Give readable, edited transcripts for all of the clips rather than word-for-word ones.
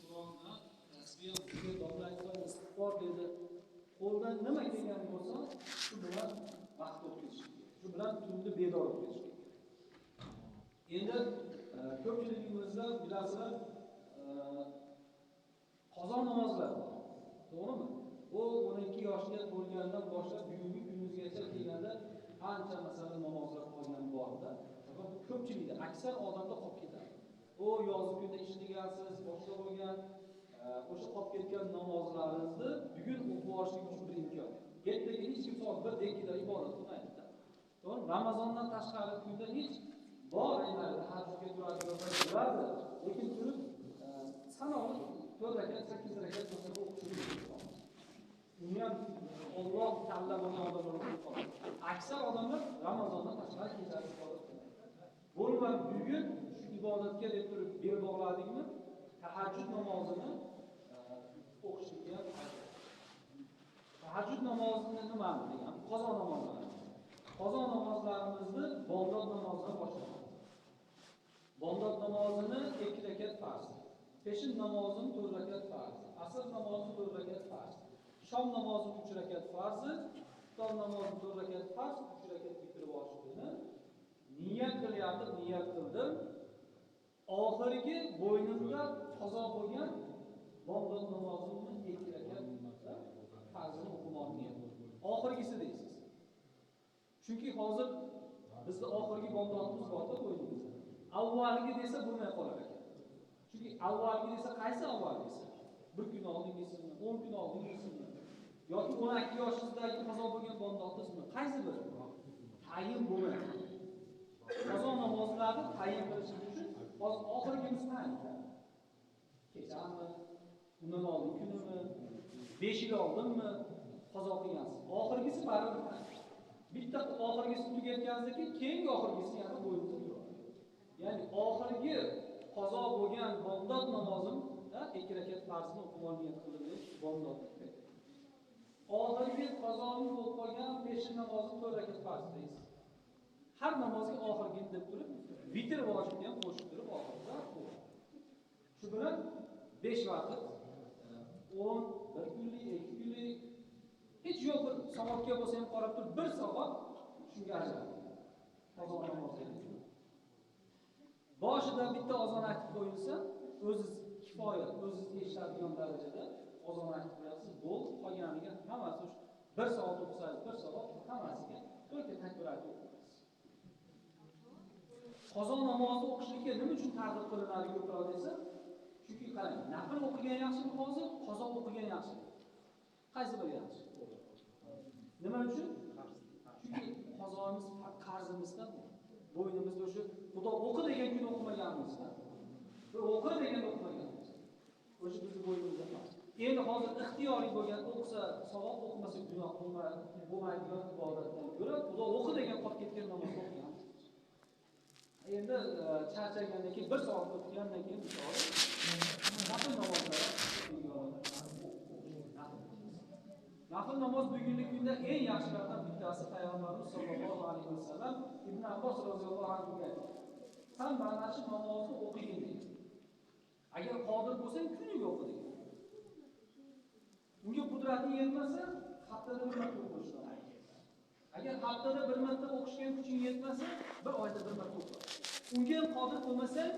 Qur'onda tasbih bizga domla aytgan istig'for dedi. Qo'ldan nima kelgan bo'lsa, shu bilan vaqt o'tkazish kerak. Shu bilan tunni bedor o'tkazish kerak. Endi ko'pchiligimizda bilasizlar, qazo namozlar bor. To'g'rimi? Bu 12 yoshga to'lgandan boshlab bugungi kunimizgacha kelganda ancha masalan namozlar qolgan borda. Faqat ko'pchilikda aksar odamda qolib ketadi. O yozgi kunda ishlagansiz, boshqa bo'lgan o'sha qolib ketgan namozlaringizni bugun o'qib olishlik uchun bir imkon. Ertaga hech kim soat 1 2da ibodat qilmaydi. To'g'ri? Ramazondan tashqari kunda hech bor emas, tahajjudga turadi. Lekin turib sanoqli 4 rakat, 8 rakat o'qishlik uni ham Alloh tanlagan odamlar o'qiydi. Aksar odamlar Ramazondan tashqari kechasi ibodat qiladi. Bo'lmay bugun shu ibodatga deb turib bel bog'ladikmi? Tahajjud namozini o'qishga tahajjud namozini nima degan? Qazo namozlari. Qazo namozlarimizni bomdod namozidan boshlaymiz. Bomdod namozini 2 rakat farz. Peshin namozini 4 rakat farz. Asr namozini 4 rakat farz. Shom namozini 3 rakat farz. Iftor namozini 4 rakat farz, 3 rakat bitirib olishni niyat qildim. Oxirgi bo'ynimda qazo bo'lgan bomdod namozini 2 rakat farzini o'qimoqni niyat qildim. Oxirgisi deysiz. Chunki hozir bizda oxirgi bomdodimiz borda bo'ynimizda. Avvalgi desa bo'lmay qolar ekan. Chunki avvalgi desa qaysi avvalgisi? 1 kun oldingisimi, 10 kun oldingisimi yoki 12 yoshingizdagi qazo bo'lgan bomdodingizmi? Qaysi biri? Tayin bo'lmaydi. Qazo namozlarini tayin qilish uchun hozir oxirgimiz qanday? Kechami, undan oldin kunimi, 5 yil oldinmi qazo qilgansiz? Oxirgisi baribir. Bitta oxirgisi tugatganingizdan keyin keyingi oxirgisi yana bo'yinda yuradi. Ya'ni oxirgi qazo bo'lgan bomdod namozimda 2 rakat farzini o'qib niyat qildim, bomdod. Oxirgi qazoni o'qib qolgan peshin namozi 4 rakat farz deysiz. Har namozga oxirgi deb turib, vitr vojibni ham qo'shib turib oxirida o'qing. Shu bilan 5 vaqt 10, 1 kunlik, 2 kunlik hech yo'q bir soatga bo'lsa ham qarab turib 1 soat shunga ajrating. Qazo namozi. Boshida bitta ozon aytib qo'yilsa, o'zingiz kifoya, o'zingiz eshitadigan darajada ozon aytib qo'yasiz. Bo'ldi, qolganiga hammasi 1 soat o'qisangiz 1 soat hammasiga to'rtta takbir aytib o'qiysiz. Qazo namozi o'qishlikka nima uchun targ'ib qilinadi ko'proq desa? Chunki qarang, nafl o'qigan yaxshimi hozir, qazo o'qigan yaxshimi? Qaysi biri yaxshi? Nima uchun? Chunki qazoimiz qarzimizdan bo'ynimizda o'sha Xudo o'qi degan kun o'qimaganimizdan. Va o'qi degan o'qimaganimiz. O'sha bizning bo'ynimizda bor. Endi hozir ixtiyoriy bo'lgan o'qisa savob, o'qimasa gunoh bo'lmaydigan ibodatdan ko'ra Xudo o'qi degan qolib ketgan namozni o'qiymiz. Endi charchagandan keyin 1 soat o'qigandan keyin nafl namozlar nafl namoz bugungi kunda eng yaxshilardan bittasi Payg'ambarimiz sollallohu alayhi vasallam Ibn Abbos roziyallohu anhu aytdi. Sen mana shu namozni o'qigin dedi. Agar qodir bo'lsang kuniga o'qi dedi. Unga qudrating yetmasa, haftada 1 marta o'qish kerak. Agar haftada 1 marta o'qishga kuching yetmasa, 1 oyda 1 marta o'qi. Unga ham qodir bo'lmasang,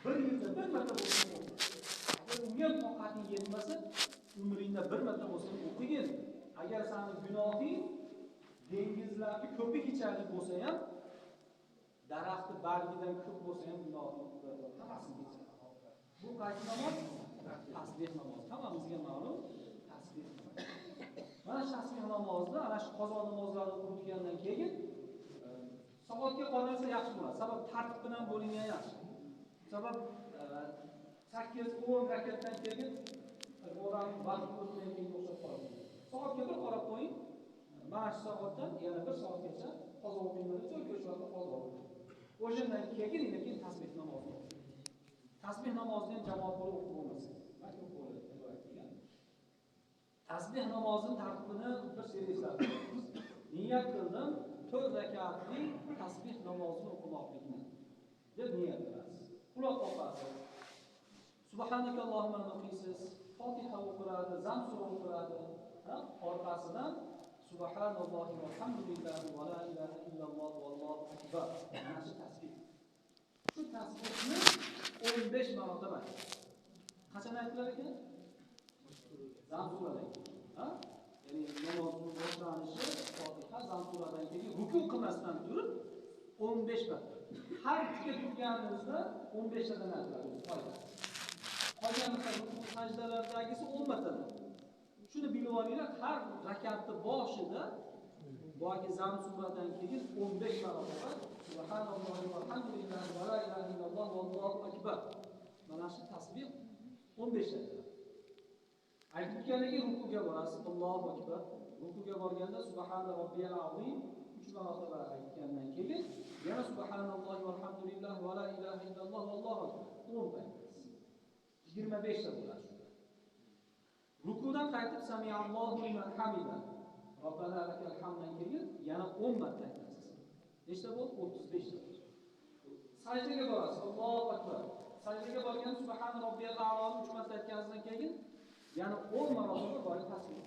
1 yilda 1 marta o'qi. Agar unga ham toqating yetmasa, umringda 1 marta bo'lsa o'qigin. Agar sening gunohing dengizlarga ko'pik ichalik bo'lsa ham, daraxtni bargidan ko'p bo'lsa ham gunohing hammasini kechiradi. Bu qaysi namoz? Tasbih namozi. Hammamizga ma'lum tasbih. Mana shu tasbih namozida ana shu qazo namozlarini o'qitgandan keyin soatga qo'yilsa yaxshi bo'ladi. Sabab tartib bilan bo'lingan yaxshi. Sabab 8-10 rakatdan keyin odam vaqt o'tgan keyin o'xshab qoladi. Soatga bir qarab qo'ying. Mana shu soatdan yana 1 soatgacha qazo o'qinglar, o'sha qazo. O'shandan keyin tasbih namozi o'qing. Tasbih namozini jamoat bo'lib o'qib bo'lmasa, balki bo'ladi. Tasbih namozining tartibini bir seriyalab niyat qildim, 4 rakatlik tasbih namozini o'qimoqlikni deb niyat qilasiz. Quloq qoqasiz. Subhanakallohumma o'qiysiz, Fotiha o'qiladi, Zam sura o'qiladi. Orqasidan Subhanallohi valhamdulillahi va la ilaha illalloh vallohu akbar. Mana shu tasbih. Shu tasbihni 15 marotaba. Qachon aytilar ekan? Zam suradan. Ya'ni namozning boshlanishi Fotiha Zam suradan keyin ruku qilmasdan turib 15 marta. Har ikkiga turganimizda 15 tadan aytiladi. Qolgan ruku sajdalardagisi 10 martadan. Shuni bilib olinglar, har rakatning boshida boyagi Zam suradan keyin 15 marotaba Subhanallohi valhamdulillahi va la ilaha illalloh vallohu akbar. Mana shu tasbih 15 ta. Aytgandan keyin rukuga borasiz, Allohu akbar. Rukuga borganda Subhana robbiyal azim 3 marotaba aytgandan keyin yana Subhanallohi valhamdulillahi va la ilaha illalloh vallohu akbar. 10 ta. 25 ta bo'ladi. Rukudan qaytib Samiallohu liman hamida. Robbana lakal hamdan keyin yana 10 marta aytasiz. Nechta bo'ldi? 35 ta. Sajdaga borasiz. Allohu akbar. Sajdaga borgan Subhana robbiyal a'loni 3 marta aytganingizdan keyin yana 10 marotaba bor tasbih.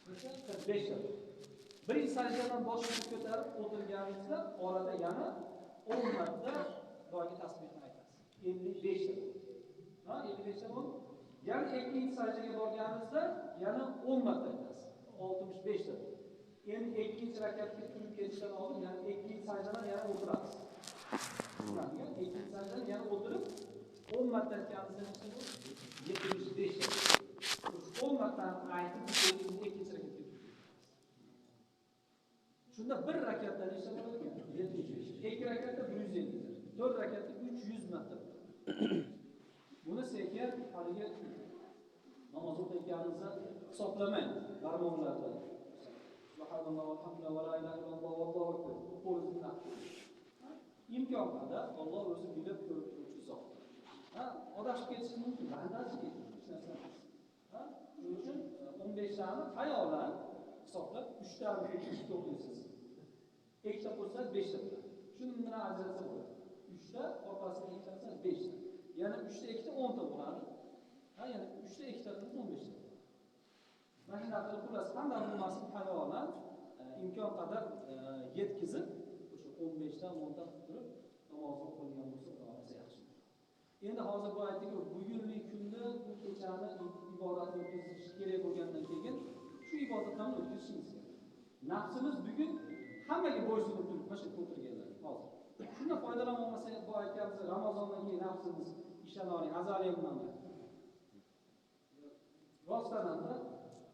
45 ta. Birinchi sajdadan boshini ko'tarib o'tirganingizda orada yana 10 marta boyagi tasbihni aytasiz. 55 ta. 55 ta bo'ldi. Yana ikkinchi sajdaga borganingizda yana 10 marta aytasiz. 65 ta. Endi ikkinchi rakatga turib ketishdan oldin yana ikkinchi sajdadan yana o'tirasiz. Ikkinchi sajdadan yana o'tirib 10 marta aytganingizda 75 ta. 10 marta aytib ikkinchi rakatga turib. Shunda bir rakatda nechta bo'ladi ekan? 75. Ikki rakatda 150. 4 rakatda 300 marta. Buni sekin haliga namoz o'qiyotganingizda hisoblamang. Barmoqlarda. Subhanalloh valhamdulillah va la ilaha illalloh vallohu akbar. Qo'lingizni naqd. Imkon qadar Alloh o'zi bilib ko'rib turuvchi zot. Adashib ketish mumkin, bandasi ketadi, hech narsa emas. Shuning uchun 15 tani xayolan hisoblab 3 tani ikkita o'qiysiz. Ikkita qo'shsa 5 ta bo'ladi. Shuni bilan ajratsa bo'ladi. 3 ta orqasiga ikkita 5 ta. Yana 3 ta 2 ta 10 ta bo'ladi. Yana 3 ta 2 ta qilib 15 ta. Mana shunday qilib xullas qanday bo'lmasin xayolan imkon qadar yetkizib o'sha 15 ta 10 ta qilib turib namozni o'qilgan bo'lsa xudosi yaxshi. Endi hozir bu aytdiki, bugungi kunda bu kechani ibodatni o'tkazish kerak bo'lgandan keyin shu ibodatlarni o'tkazishingiz kerak. Nafsimiz bugun hammaga bo'ysunib turib mana shu o'tirganlar hozir. Shundan foydalanib olmasak, bu aytganimiz Ramazondan keyin nafsimiz ishdan oling, azaliy bo'lmaydi. Rostdan-da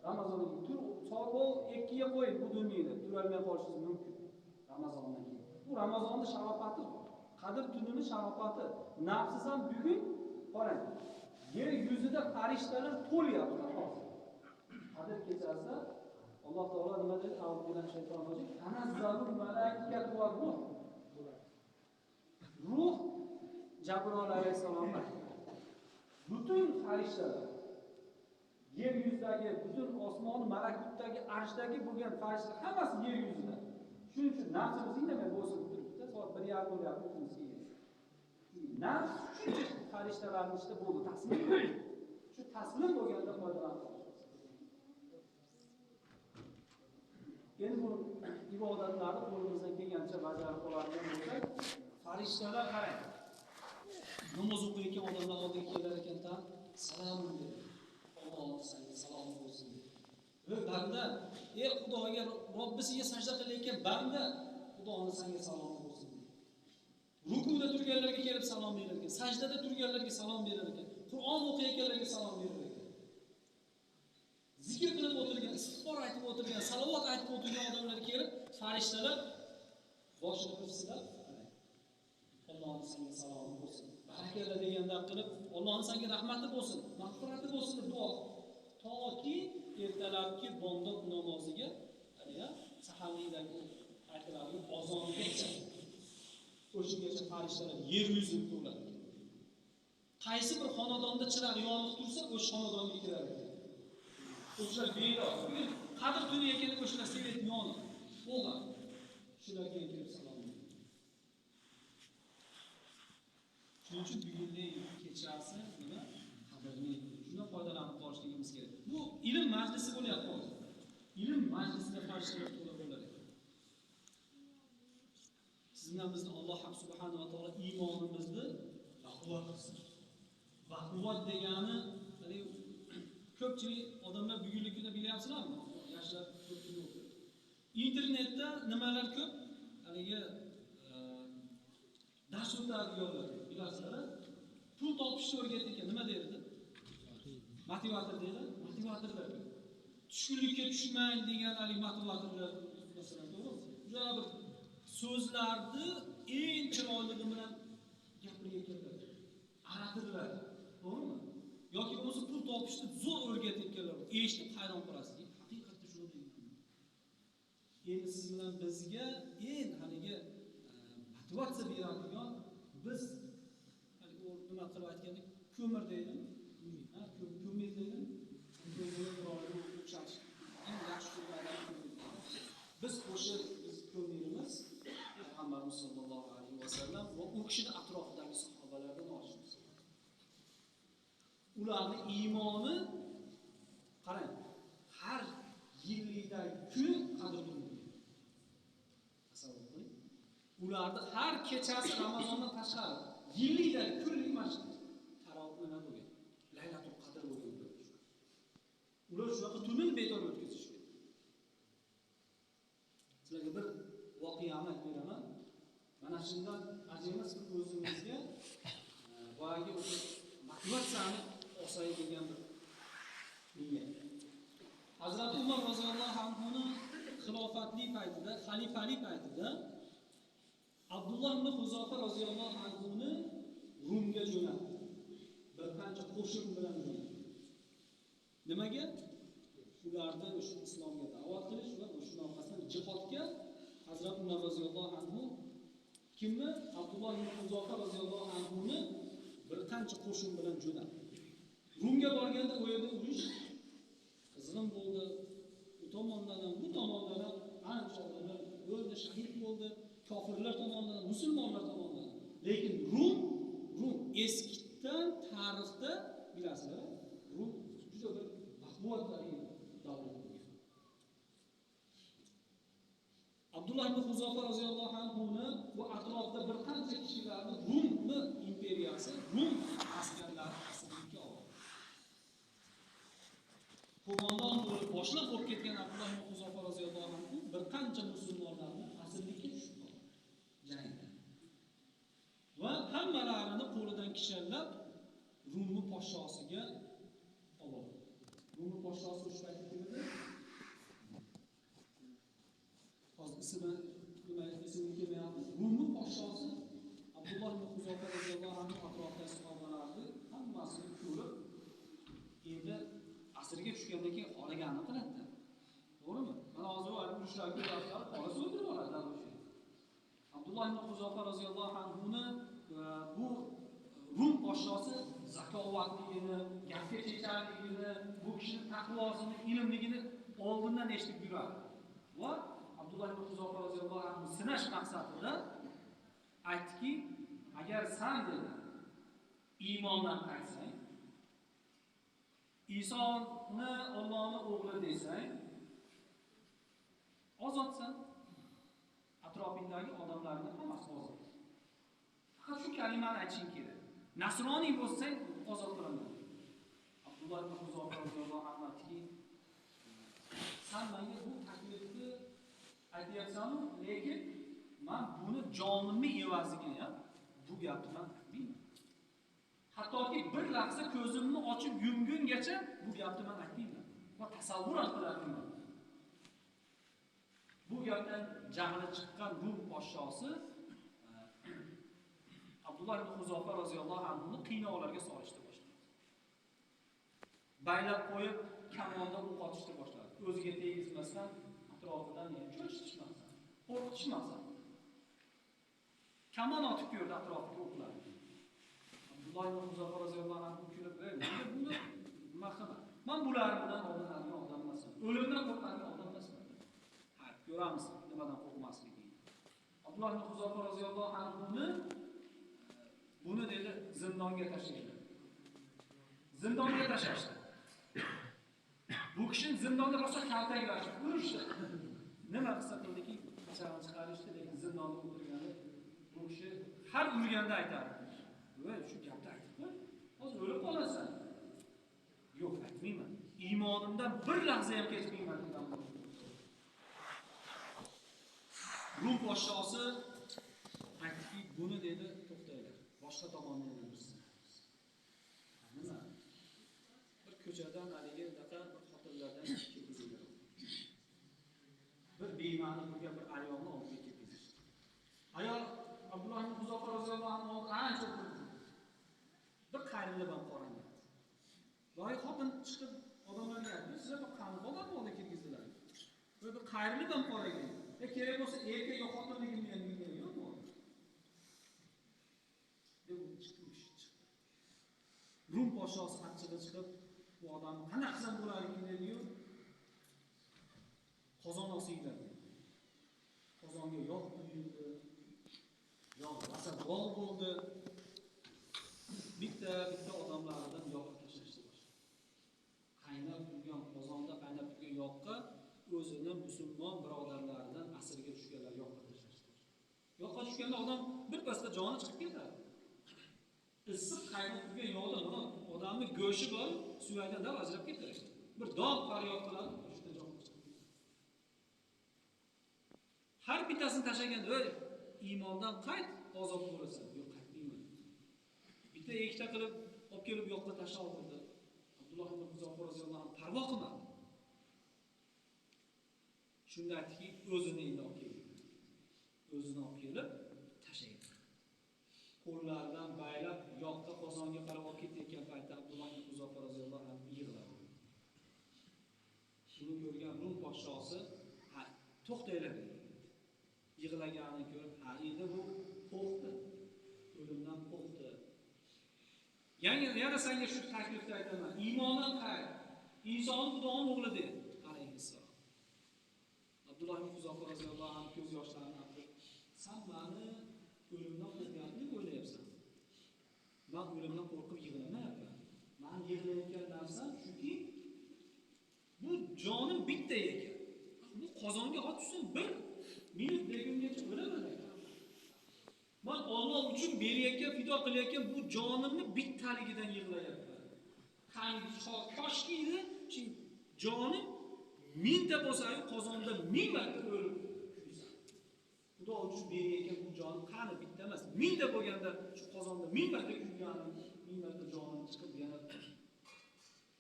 Ramazondan keyin so'rov 2 ga qo'yib bu dunyoda turolmay qolishingiz mumkin. Ramazondan keyin. Bu Ramazonning sharofati, Qadr tunining sharofati. Nafsiz ham bugun qarang. Yer yuzida farishtalar to'lyapti hozir. Qadr kechasida Alloh taolo nima dedi? Avvaldan shaytonlar tanazzalul malaikatu va ruh. Ruh Jabroil alayhisalom butun farishtalar yer yuzidagi butun osmon malakutdagi arshdagi bo'lgan farishtalar hammasi yer yuzida. Shuning uchun nafsimiz indamay bo'sib turibdi. Soat 1:30 bo'lyapti kunsiz. Nafs shuncha farishtalarning ichida bo'ldi, taslim bo'ldi. Shu taslim bo'lganda foydalanib qolamiz. Endi bu ibodatlarni qo'limizdan kelgancha bajarib qoladigan bo'lsak, farishtalar qarang. Namoz o'qiyotgan odamlar oldiga kelar ekanda, salom dedi. Alloh senga salom bo'lsin. Ey banda, ey Xudoga, Robbisiga sajda qilayotgan banda, Xudoning senga salom bo'lsin. Rukuda turganlarga kelib salom berar ekan, sajdada turganlarga salom berar ekan, Qur'on o'qiyotganlarga salom berar ekan. Zikr qilib o'tirgan, istig'for aytib o'tirgan, salovat aytib o'tirgan odamlar kelib, farishtalar boshini qirsilab, Alloh senga salom bo'lsin. Barakalla deganda qilib, Alloh senga rahmati bo'lsin, mag'firati bo'lsin deb duo. Toki ertalabki bomdod namoziga, saharlikdagi aytiladigan azongacha o'shigacha farishtalar yer yuzida bo'ladi. Qaysi bir xonadonda chiroq yonib tursa, o'sha xonadonga kirar ekan. O'shalar beylo. Qadr tuni ekan, o'shalar svet yonib. Bo'lgan. Shularga kelib salom berdi. Shuning uchun bugungi kechasi nima? ilm majlisida farishtalar to'la bo'lar ekan. Siz bilan bizni Alloh subhanahu va taolo iymonimizni baquvvat qilsin. Baquvvat degani, ko'pchilik odamlar bugungi kunda bilyapsizlarmi? Yoshlar ko'pchilik o'qiydi. Internetda nimalar ko'p? Haligi dars o'tadiganlar, bilasizlar, pul topishni o'rgatgan nima deydi? Motivator deydi. Motivatorlar. Tushkunlikka tushmang degan haligi motivatorlar masalan, to'g'rimi? Juda bir so'zlarni eng chiroyligi bilan gapirganlar. Aratirlar. To'g'rimi? Yoki bo'lmasa pul topishni zo'r o'rgatganlar. Eshitib hayron qolasiz. Haqiqatda shuni deyman. Endi siz bilan bizga eng haligi motivatsiya beradigan biz haligi nima qilib aytgandek, ko'mir deydimi? Ko'mir deydimi? Biz o'sha ko'mirimiz Payg'ambarimiz sollallohu alayhi vasallam va u kishining atrofidagi sahobalardan olishimiz. Ularning iymoni qarang, har yillikdagi kun qadrlanadi. Tasavvur qiling. Ularni har kechasi Ramazondan tashqari yillikdagi kunlik masjid tarovih nima bo'lgan? Laylatul qadr bo'lgan. Ular shunaqa tunni bedor o'tkazishgan. Sizlarga bir voqeani aytib beraman. Mana shundan ajimas bir o'zimizga boyagi o'sha motivatsiyani olsay degan bir niyat. Hazrat Umar roziyallohu anhuning xilofatli paytida, xalifalik paytida Abdulloh ibn Huzofa roziyallohu anhuni Rumga jo'natdi. Bir qancha qo'shin bilan jo'natdi. Nimaga? Ularni o'sha islomga da'vat qilish va o'sha orqasidan jihodga Hazrat Umar roziyallohu anhu kimni? Abdulloh ibn Huzofa roziyallohu anhuni bir qancha qo'shin bilan jo'natdi. Rumga borganda u yerda urush qizg'in bo'ldi. U tomondan ham, bu tomondan ham ancha odamlar o'ldi, shahid bo'ldi. Kofirlar tomonidan, musulmonlar tomonidan. Lekin Rum eskidan tarixda bilasizlar, Rum juda bir baquvvatli davlat bo'lgan. Abdulloh ibn Huzofa roziyallohu anhuni bu atrofda bir qancha kishilarni Rum imperiyasi, Rum askarlari asirlikka oldi. Qo'mondon bo'lib boshliq bo'lib ketgan Abdulloh ibn Huzofa roziyallohu anhu bir qancha musulmonlarni asirlikka tushirdi. Jangda. Va hammalarini qo'lidan kishallab Rumni podshosiga oldi. Rumni podshosi o'sha paytda kim edi? Hozir ismi kelmayapti. Rumni podshosi Abdulloh ibn Huzofa roziyallohu anhu atrofidagi sahobalarni hammasini ko'rib, endi asirga tushgandan keyin xohlaganini qiladi. To'g'rimi? Mana hozir urushlarga qarab qolsa o'ldirib oladi o'sha. Abdulloh ibn Huzofa roziyallohu anhuni bu Rum podshosi zakovatligini, gapga checharligini, bu kishining taqvosini, ilmligini oldindan eshitib yuradi. Va Abdulloh ibn Huzofa roziyallohu anhu sinash maqsadida aytdiki, agar sen dedi iymondan qaytsang, Isoni Allohning o'g'li desang, ozodsan. Atrofingdagi odamlarni hammasi ozod. Faqat shu kalimani aytishing kerak. Nasroniy bo'lsang, ozod qilaman. Abdulloh ibn Huzofa roziyallohu anhu aytdiki, sen menga bu taklifni aytyapsan-ku, lekin men buni jonimni evaziga bu gapni men aytmayman. Hattoki bir lahza ko'zimni ochib yumgungacha bu gapni men aytmayman. Va tasavvur ham qilmayman. Bu gapdan jahli chiqqan Rum podshosi Abdulloh ibn Huzofa roziyallohu anhuni qiynoqlarga solishni boshladi. Baylab qo'yib, kamonda o'q otishni boshladi. O'ziga tegizmasdan atrofidan cho'chitishmasdan, qo'rqitishmasdan. Kamon otib ko'rdi atrofiga o'qlar. Abdulloh ibn Huzofa roziyallohu anhu kulib, "Nega buni nima qilma? Men bular bilan olinadigan odam emasman. O'limdan qo'rqadigan odam emasman." Ha, ko'ramiz nimadan qo'rqmasligini. Abdulloh ibn Huzofa roziyallohu anhuni buni dedi zindonga tashlashdi. Zindonga tashlashdi. Bu kishini zindonda boshqa kaltaklashdi, urishdi. Nima qilsa qildiki, qasamni chiqarishdi, lekin zindonda o'tirganda bu kishi har urganda aytardi. "Voy, shu gapni aytib qo'y. Hozir o'lib qolasan." "Yo'q, aytmayman. Iymonimdan bir lahza ham kechmayman" degan. Rum podshosi aytdiki, "Buni dedi, to'xtanglar. Boshqa tomondan yursin." Nima? Bir ko'chadan haligi daqa bir xotinlardan kelib bir bema'ni bo'lgan bir ayolni oldiga kelib. Ayol Abdulloh ibn Huzofa roziyallohu anhu ancha turdi. Bir qayrilib ham qo'randi. Loy xotin chiqib odamlarga aytdi, "Sizlar bir qani odam oldi kirgizdilar." Bir qayrilib ham qo'ragan. Kerak bo'lsa erkak yo xotinligimni ham bilgan yo'qmi? Deb chiqdi. Rum podshosi achchig'i chiqib, bu odamni qanday qilsam bo'larkin dedi-yu, qozon osinglar. Qozonga yog' quyildi. Yog' rosa bol bo'ldi. Bitta odamlardan yog' tashlashdi. Qaynab turgan qozonda qaynab turgan yog'ga o'zini musulmon birodarlaridan asirga tushganlar yog'ga tashlashdi. Yog'ga tushganda odam bir pasda joni chiqib ketadi. Issiq qaynab turgan yog'da mana odamning go'shi bor, suyakdan ajrab ketadi. Bir dog' faryod qiladi, o'shda jon chiqib ketadi. Har bittasini tashlaganda, "Ey, iymondan qayt, ozod bo'lasan." "Yo'q, qaytmayman." Bitta ikkita qilib olib kelib yoqqa tashlab oldi. Abdulloh ibn Huzofa roziyallohu anhu parvo qilmadi. Shunda aytdiki, o'zini endi olib keldi. O'zini olib kelib tashlaydi. Qo'llaridan baylab yoqqa qozonga qarab olib ketayotgan paytda Abdulloh ibn Huzofa roziyallohu anhu yig'ladi. Shuni ko'rgan Rum podshosi, "Ha, to'xtanglar" dedi. Yig'laganini ko'rib, "Ha, endi bu qo'rqdi. O'limdan qo'rqdi. Yana senga shu taklifni aytaman. Iymondan qayt. Inson Xudoning o'g'li" dedi alayhissalom. Abdulloh ibn Huzofa roziyallohu anhu ko'z yoshlarini artib, "Sen meni o'limdan qo'rqyapsizmi o'ylayapsan? Men o'limdan qo'rqib yig'lamayapman. Men yig'layotgan narsam shuki, bu jonim bitta ekan. Bu qozonga otsin bir minut degungacha o'laman ekan. Men Alloh uchun berayotgan, fido qilayotgan bu jonimni bittaligidan yig'layapman. Qani toshki edi, shu jonim mingta bo'lsa-yu qozonda 1000 marta o'lib kuysan. Xudo uchun berayotgan bu jonim qani bitta emas, 1000ta bo'lganda shu qozonda 1000 marta kuyganim, 1000 marta jonim chiqib yana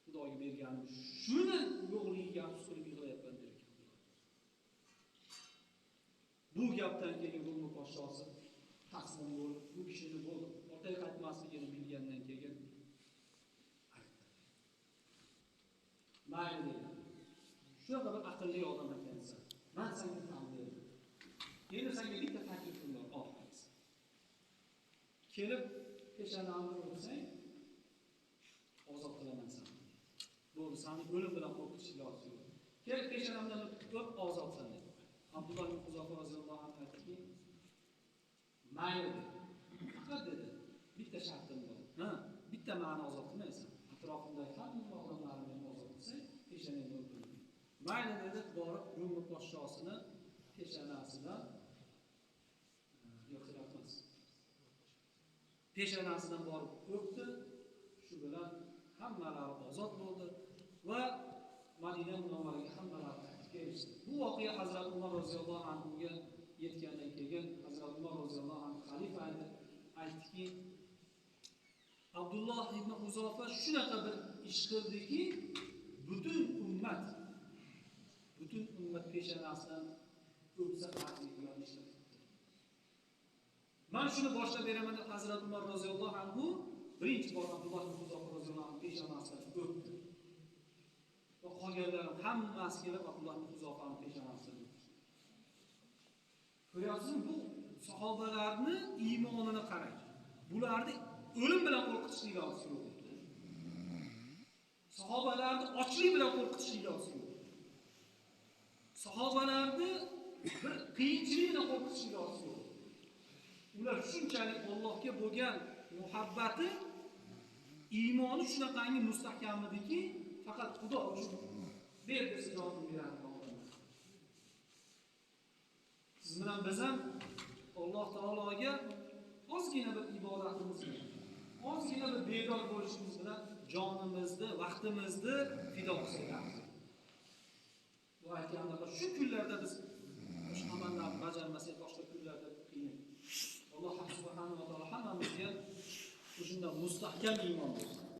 Xudoga berganim. Shuni yo'qligiga afsus qilib yig'layapman" der ekan. Bu gapdan keyin Rum podshosi taslim bo'lib, bu kishini bo'ldi. Orqaga qaytmasligini bilgandan keyin aytdi. "Mayli" dedi. "Shunaqa bir aqlli odam ekansan. Men senga tanlayman. Endi senga bitta taklifim bor, oxirgisi. Kelib peshonamni o'psang, ozod qilaman seni. Bo'ldi, seni o'lim bilan qo'rqitish iloji yo'q. Kelib peshonamdan o'pib ozodsan" dedi. Abdulloh ibn Huzofa roziyallohu anhu aytdiki, "Mayli" dedi. "Faqat" dedi, "bitta shartim bor. Ha, bitta meni ozod qilmaysan. Atrofimdagi hamma odamlarni ozod qilsang, peshonangni o'pib." "Mayli" dedi, borib Rum podshosini peshonasidan peshonasidan borib o'pdi. Shu bilan hammalari ozod bo'ldi va Madina munavvaraga hammalari qaytib kelishdi. Bu voqea Hazrat Umar roziyallohu anhuga yetgandan keyin Hazrat Umar roziyallohu anhu xalifa aytdiki, Abdulloh ibn Huzofa shunaqa bir ish qildiki, butun ummat peshonasidan o'psa qarzigan ish qildi. Men shuni boshlab beraman deb Hazrat Umar roziyallohu anhu birinchi bor Abdulloh ibn Huzofa roziyallohu anhu peshonasidan o'pdi. Va qolganlar hammasi kelib Abdulloh ibn Huzofani peshonasidan o'pdi. Ko'ryapsizmi, bu sahobalarni iymonini qarang. Bularni o'lim bilan qo'rqitish iloji yo'q. Sahobalarni ochlik bilan qo'rqitish iloji yo'q. Sahobalarni bir qiyinchilik bilan qo'rqitish iloji yo'q. Ular shunchalik Allohga bo'lgan muhabbati, iymoni shunaqangi mustahkam ediki, faqat Xudo uchun ber desa jonini beradi Alloh. Siz bilan biz ham Alloh taologa ozgina bir ibodatimizni, ozgina bir bedor bo'lishimiz bilan jonimizni, vaqtimizni fido qilamiz. Bu aytgandaqa shu kunlarda biz o'sha amallarni bajarmasak, boshqa kunlarda qiyin. Alloh subhanahu va taolo hammamizga shunday mustahkam iymon bersin.